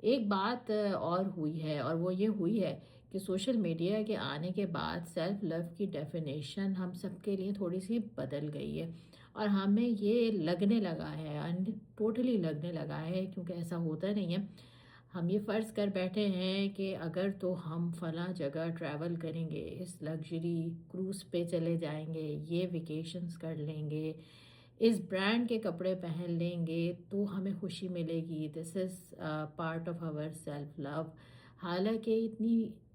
ایک بات اور ہوئی ہے، اور وہ یہ ہوئی ہے کہ سوشل میڈیا کے آنے کے بعد سیلف لو کی ڈیفینیشن ہم سب کے لیے تھوڑی سی بدل گئی ہے، اور ہمیں یہ لگنے لگا ہے، ٹوٹلی لگنے لگا ہے، کیونکہ ایسا ہوتا نہیں ہے۔ ہم یہ فرض کر بیٹھے ہیں کہ اگر تو ہم فلاں جگہ ٹریول کریں گے، اس لگژری کروز پہ چلے جائیں گے، یہ ویکیشنز کر لیں گے، اس برانڈ کے کپڑے پہن لیں گے تو ہمیں خوشی ملے گی، this is part of our self love. حالانکہ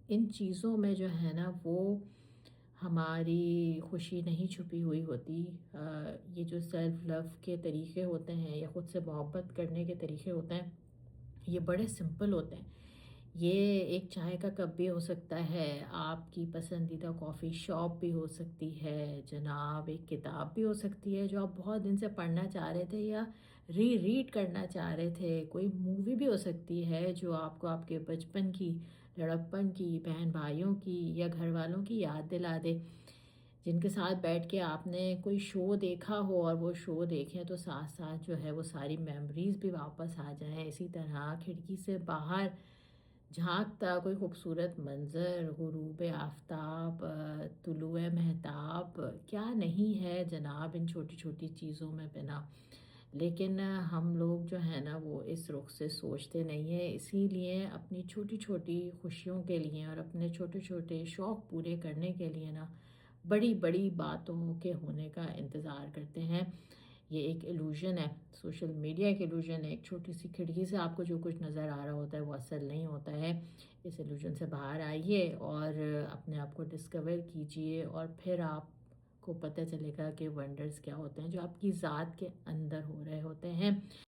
ان چیزوں میں جو ہے نا وہ ہماری خوشی نہیں چھپی ہوئی ہوتی۔ یہ جو سیلف لو کے طریقے ہوتے ہیں یا خود سے محبت کرنے کے طریقے ہوتے ہیں، یہ بڑے سمپل ہوتے ہیں۔ یہ ایک چائے کا کپ بھی ہو سکتا ہے، آپ کی پسندیدہ کافی شاپ بھی ہو سکتی ہے جناب، ایک کتاب بھی ہو سکتی ہے جو آپ بہت دن سے پڑھنا چاہ رہے تھے یا ریڈ کرنا چاہ رہے تھے، کوئی مووی بھی ہو سکتی ہے جو آپ کو آپ کے بچپن کی، لڑکپن کی، بہن بھائیوں کی یا گھر والوں کی یاد دلا دے، جن کے ساتھ بیٹھ کے آپ نے کوئی شو دیکھا ہو، اور وہ شو دیکھیں تو ساتھ ساتھ جو ہے وہ ساری میموریز بھی واپس آ جائیں۔ اسی طرح کھڑکی سے باہر جھانکتا کوئی خوبصورت منظر، غروب آفتاب، طلوع مہتاب، کیا نہیں ہے جناب ان چھوٹی چھوٹی چیزوں میں بنا۔ لیکن ہم لوگ جو ہے نا وہ اس رخ سے سوچتے نہیں ہیں، اسی لیے اپنی چھوٹی چھوٹی خوشیوں کے لیے اور اپنے چھوٹے چھوٹے شوق پورے کرنے کے لیے نا بڑی بڑی باتوں کے ہونے کا انتظار کرتے ہیں۔ یہ ایک ایلوژن ہے، سوشل میڈیا ایک ایلوژن ہے، ایک چھوٹی سی کھڑکی سے آپ کو جو کچھ نظر آ رہا ہوتا ہے وہ اصل نہیں ہوتا ہے۔ اس ایلوژن سے باہر آئیے اور اپنے آپ کو ڈسکور کیجئے، اور پھر آپ کو پتہ چلے گا کہ ونڈرز کیا ہوتے ہیں جو آپ کی ذات کے اندر ہو رہے ہوتے ہیں۔